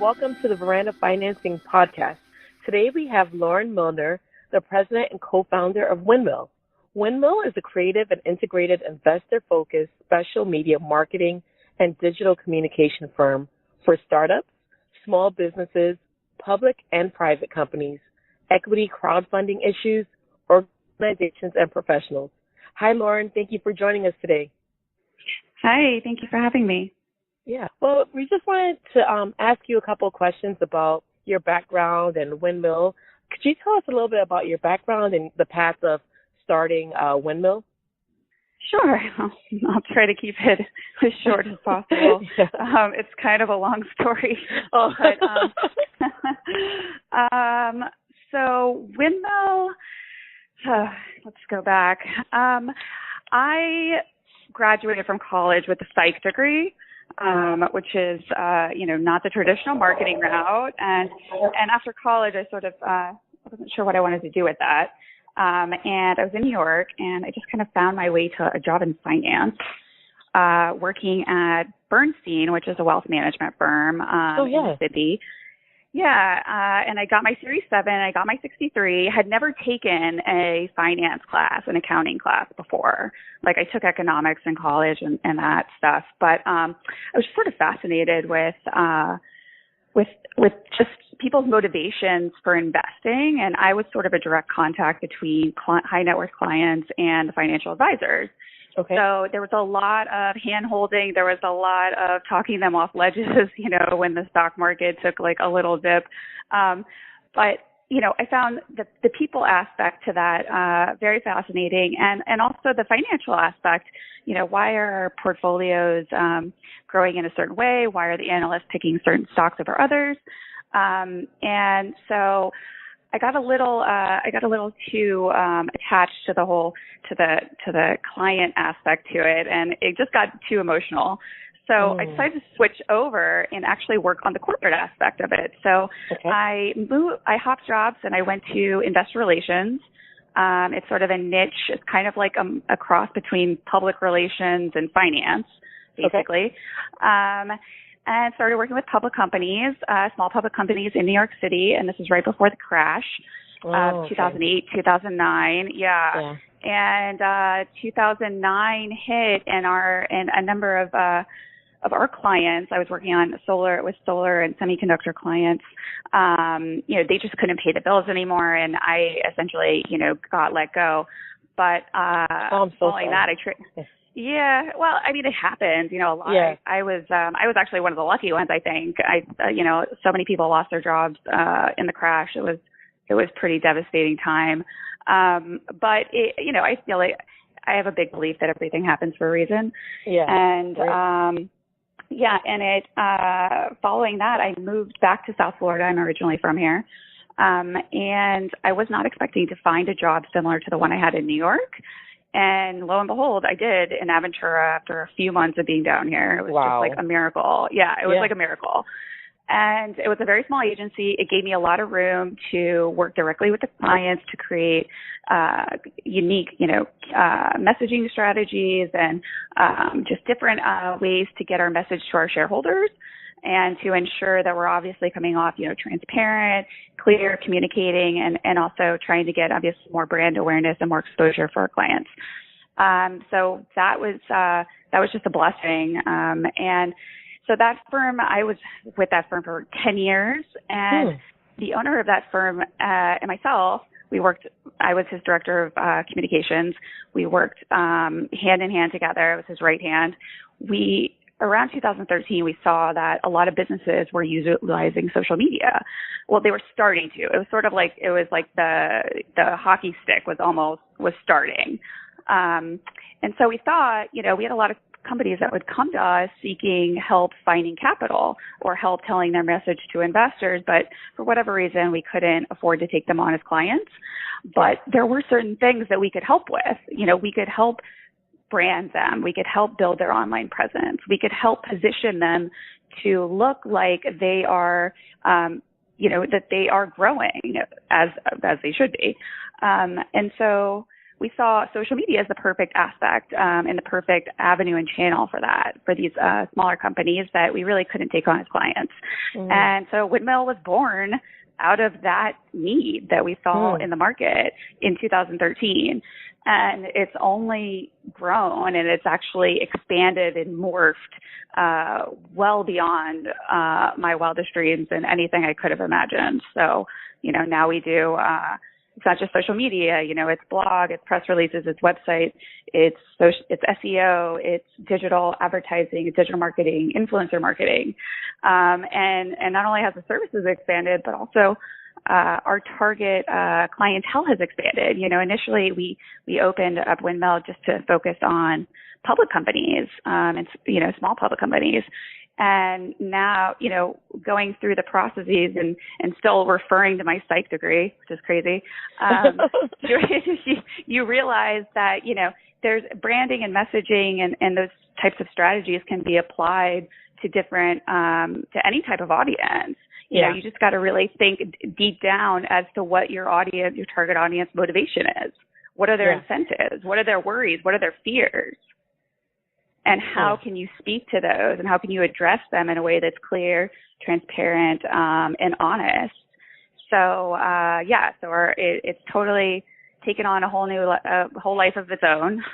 welcome to the Veranda Financing podcast. Today we have Lauren Milner, the president and co-founder of Windmill. Windmill is a creative and integrated investor-focused special media marketing and digital communication firm for startups, small businesses, public and private companies, equity crowdfunding issues, organizations, and professionals. Hi, Lauren. Thank you for joining us today. Hi. Thank you for having me. Yeah. Well, we just wanted to ask you a couple of questions about your background and Windmill. Could you tell us a little bit about your background and the path of starting Windmill? Sure. I'll try to keep it as short as possible. Yeah. It's kind of a long story. Oh. But, so Windmill, let's go back. I graduated from college with a psych degree, which is, not the traditional marketing route. And after college, I sort of wasn't sure what I wanted to do with that. And I was in New York, and I just kind of found my way to a job in finance, working at Bernstein, which is a wealth management firm in the city. Yeah, and I got my Series 7, I got my 63, had never taken a finance class, an accounting class before. Like, I took economics in college and that stuff, but I was sort of fascinated with just people's motivations for investing, and I was sort of a direct contact between high net worth clients and the financial advisors. Okay. So there was a lot of hand-holding. There was a lot of talking them off ledges, when the stock market took like a little dip. But I found the people aspect to that very fascinating, and also the financial aspect. Why are our portfolios growing in a certain way? Why are the analysts picking certain stocks over others? And so I got a little too attached to the whole to the client aspect to it, and it just got too emotional. So I decided to switch over and actually work on the corporate aspect of it. So I hopped jobs and I went to investor relations. It's sort of a niche. It's kind of like a cross between public relations and finance, basically. And started working with public companies, small public companies in New York City, and this is right before the crash, 2008, 2009. Yeah. And 2009 hit, and a number of our clients, I was working on solar and semiconductor clients, they just couldn't pay the bills anymore, and I essentially, got let go. But following that, yeah, well, I mean, it happens, a lot. Yeah. I was actually one of the lucky ones, I think. So many people lost their jobs in the crash. It was pretty devastating time. But I feel like I have a big belief that everything happens for a reason. Yeah. And following that, I moved back to South Florida. I'm originally from here. And I was not expecting to find a job similar to the one I had in New York. And lo and behold, I did in Aventura after a few months of being down here. It was just like a miracle. Yeah, it was like a miracle. And it was a very small agency. It gave me a lot of room to work directly with the clients to create unique, messaging strategies and just different ways to get our message to our shareholders, and to ensure that we're obviously coming off, transparent, clear, communicating, and also trying to get obviously more brand awareness and more exposure for our clients. So that was just a blessing. And so that firm, I was with that firm for 10 years, and the owner of that firm and myself, I was his director of communications. We worked hand in hand together. I was his right hand. Around 2013, we saw that a lot of businesses were utilizing social media. Well, they were starting to. It was sort of like the hockey stick was starting. And so we thought, we had a lot of companies that would come to us seeking help finding capital or help telling their message to investors, but for whatever reason, we couldn't afford to take them on as clients. But there were certain things that we could help with. We could help brand them. We could help build their online presence. We could help position them to look like they are, that they are growing as they should be. And so we saw social media as the perfect aspect and the perfect avenue and channel for that, for these smaller companies that we really couldn't take on as clients. And so Windmill was born out of that need that we saw in the market in 2013. And it's only grown, and it's actually expanded and morphed well beyond my wildest dreams and anything I could have imagined. So, now we do, it's not just social media, it's blog, it's press releases, it's website, it's SEO, it's digital advertising, it's digital marketing, influencer marketing. And not only has the services expanded, but also our target clientele has expanded. Initially we opened up Windmill just to focus on public companies and small public companies. And now, going through the processes and still referring to my psych degree, which is crazy, you realize that, there's branding and messaging and those types of strategies can be applied to different, to any type of audience. You just got to really think deep down as to what your target audience motivation is. What are their incentives? What are their worries? What are their fears? And how can you speak to those, and how can you address them in a way that's clear, transparent, and honest? So, it's totally taken on a whole new, whole life of its own.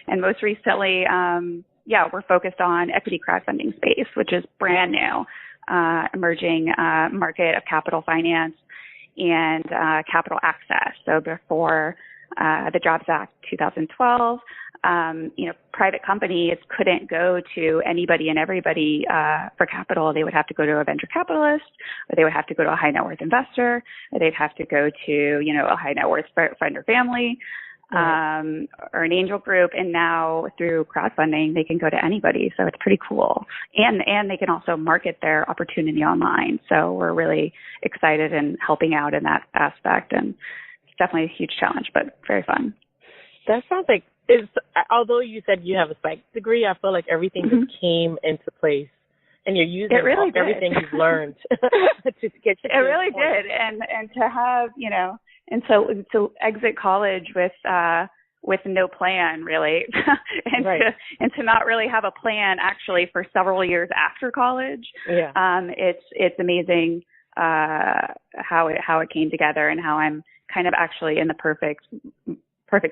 And most recently, we're focused on equity crowdfunding space, which is brand new, emerging market of capital finance and capital access. So before the Jobs Act 2012, private companies couldn't go to anybody and everybody for capital. They would have to go to a venture capitalist, or they would have to go to a high net worth investor, or they'd have to go to, a high net worth friend or family, or an angel group. And now through crowdfunding, they can go to anybody. So it's pretty cool. And they can also market their opportunity online. So we're really excited and helping out in that aspect. And it's definitely a huge challenge, but very fun. That sounds like, although you said you have a psych degree, I feel like everything just came into place, and you're using everything you've learned to get you. It really did, and to have and so to exit college with no plan really, and to not really have a plan actually for several years after college. It's amazing how it came together, and how I'm kind of actually in the perfect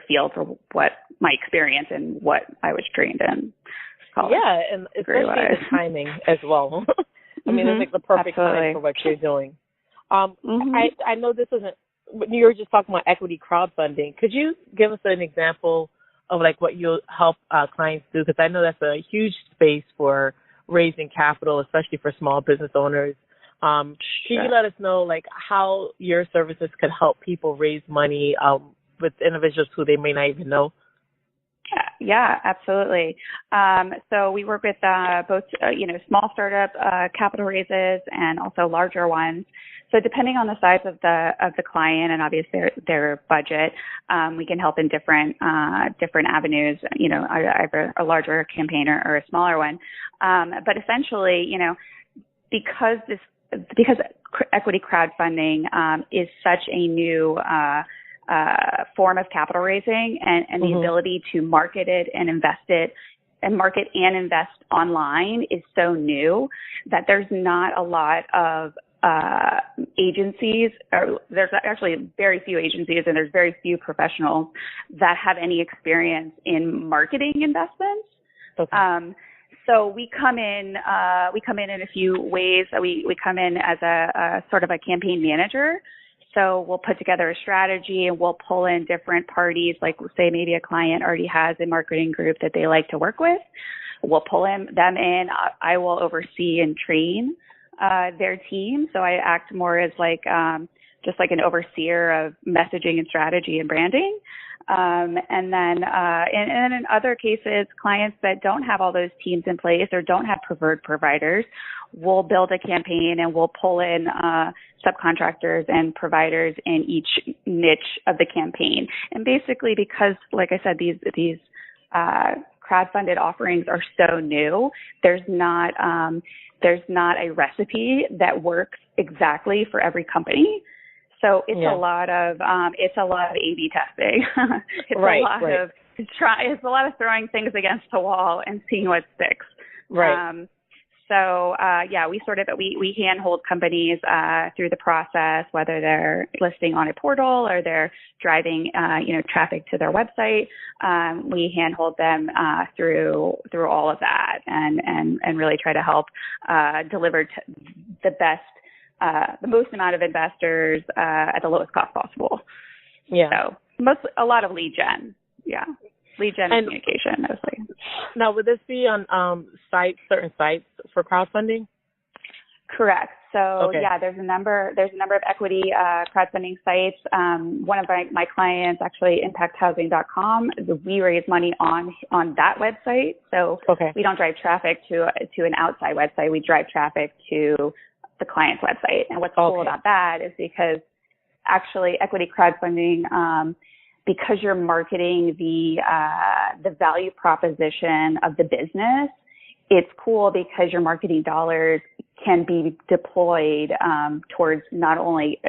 field for what my experience and what I was trained in college. Yeah, and especially the timing as well. I mean, it's like the perfect time for what you're doing. I know this isn't, you were just talking about equity crowdfunding. Could you give us an example of like what you'll help clients do? Because I know that's a huge space for raising capital, especially for small business owners. Can you let us know like how your services could help people raise money with individuals who they may not even know? Yeah, absolutely. So we work with both, small startup capital raises and also larger ones. So depending on the size of the client and obviously their budget, we can help in different avenues. Either a larger campaign or a smaller one. But essentially, because equity crowdfunding is such a new form of capital raising, and the ability to market it and market and invest online is so new that there's not a lot of agencies, or there's actually very few agencies, and there's very few professionals that have any experience in marketing investments. So we come in in a few ways. We come in as a sort of a campaign manager. So we'll put together a strategy, and we'll pull in different parties, like say maybe a client already has a marketing group that they like to work with. We'll pull them in. I will oversee and train their team. So I act more as like just like an overseer of messaging and strategy and branding. And then in other cases, clients that don't have all those teams in place or don't have preferred providers, we'll build a campaign and we'll pull in subcontractors and providers in each niche of the campaign. And basically, because, like I said, these crowdfunded offerings are so new, there's not a recipe that works exactly for every company. So it's a lot of A/B testing. It's a lot of throwing things against the wall and seeing what sticks. Right. We handhold companies through the process, whether they're listing on a portal or they're driving traffic to their website. We handhold them through all of that and really try to help deliver the most amount of investors at the lowest cost possible. Yeah. So a lot of lead gen. Yeah. Lead gen and communication mostly. Now, would this be on certain sites for crowdfunding? Correct. So there's a number of equity crowdfunding sites. One of my clients, actually, impacthousing.com, we raise money on that website. So we don't drive traffic to an outside website. We drive traffic to the client's website. And what's cool about that is because actually equity crowdfunding, because you're marketing the value proposition of the business, it's cool because your marketing dollars can be deployed towards not only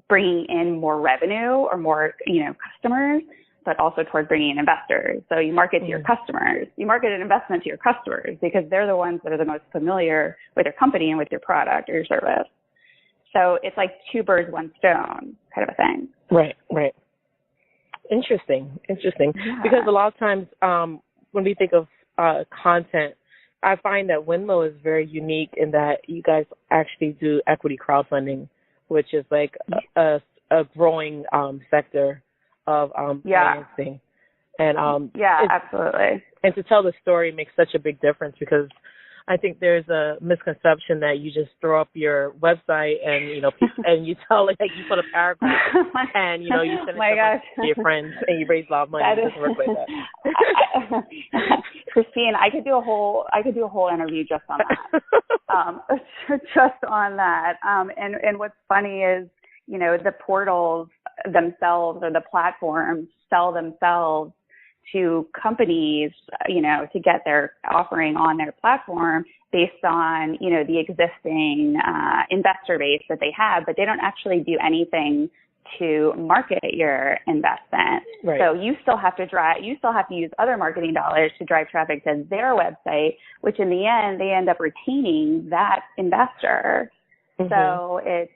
bringing in more revenue or more customers, but also towards bringing in investors. So you market to your customers. You market an investment to your customers because they're the ones that are the most familiar with your company and with your product or your service. So it's like two birds, one stone kind of a thing. Right. Interesting. Yeah. Because a lot of times when we think of content, I find that Windmill is very unique in that you guys actually do equity crowdfunding, which is like a growing sector of financing. And absolutely. And to tell the story makes such a big difference because I think there's a misconception that you just throw up your website and, and you tell, like you put a paragraph and, you send it to your friends and you raise a lot of money. It doesn't work like that. Christine, I could do a whole interview just on that. And what's funny is, the portals themselves or the platforms sell themselves to companies, to get their offering on their platform based on, the existing investor base that they have, but they don't actually do anything to market your investment. Right. So you still have to use other marketing dollars to drive traffic to their website, which in the end, they end up retaining that investor. Mm-hmm. So it's,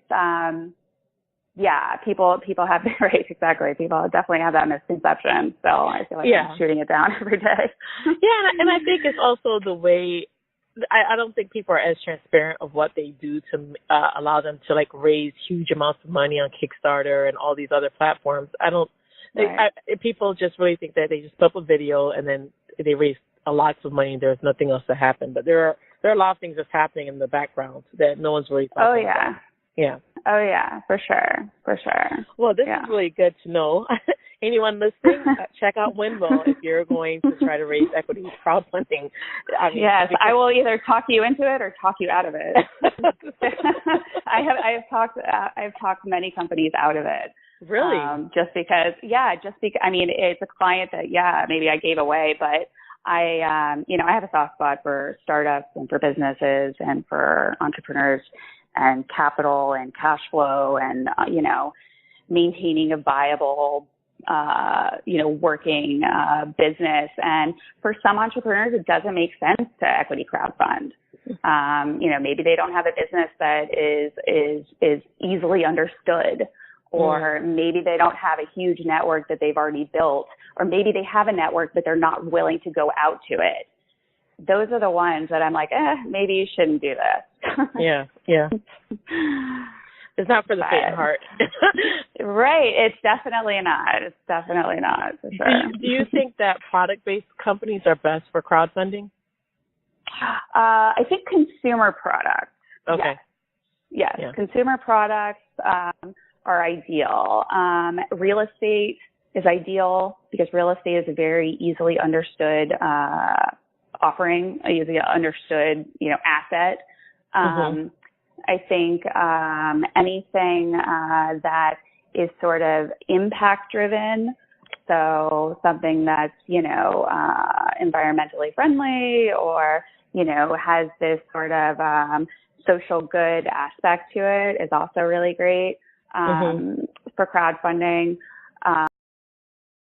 people have right, exactly. People definitely have that misconception. So I feel like I'm shooting it down every day. And I think it's also the way. I don't think people are as transparent of what they do to allow them to raise huge amounts of money on Kickstarter and all these other platforms. People just really think that they just put up a video and then they raise lots of money. There's nothing else to happen, but there are a lot of things that's happening in the background that no one's really talking about. Yeah. Oh, yeah, for sure. Well, this is really good to know. Anyone listening, check out Windmill if you're going to try to raise equity crowdfunding. I will either talk you into it or talk you out of it. I've talked many companies out of it. Really? Just because, it's a client that, maybe I gave away, but I have a soft spot for startups and for businesses and for entrepreneurs and capital and cash flow and, maintaining a viable, working business. And for some entrepreneurs, it doesn't make sense to equity crowdfund. Maybe they don't have a business that is easily understood, or maybe they don't have a huge network that they've already built, or maybe they have a network, but they're not willing to go out to it. Those are the ones that I'm like, maybe you shouldn't do this. Yeah. It's not for the faint of heart. Right. It's definitely not, for sure. Do you think that product-based companies are best for crowdfunding? I think consumer products. Okay. Yes. Consumer products are ideal. Real estate is ideal because real estate is a very easily understood offering, easily understood, asset. I think anything that is sort of impact driven, so something that's, environmentally friendly or, has this sort of social good aspect to it is also really great. for crowdfunding.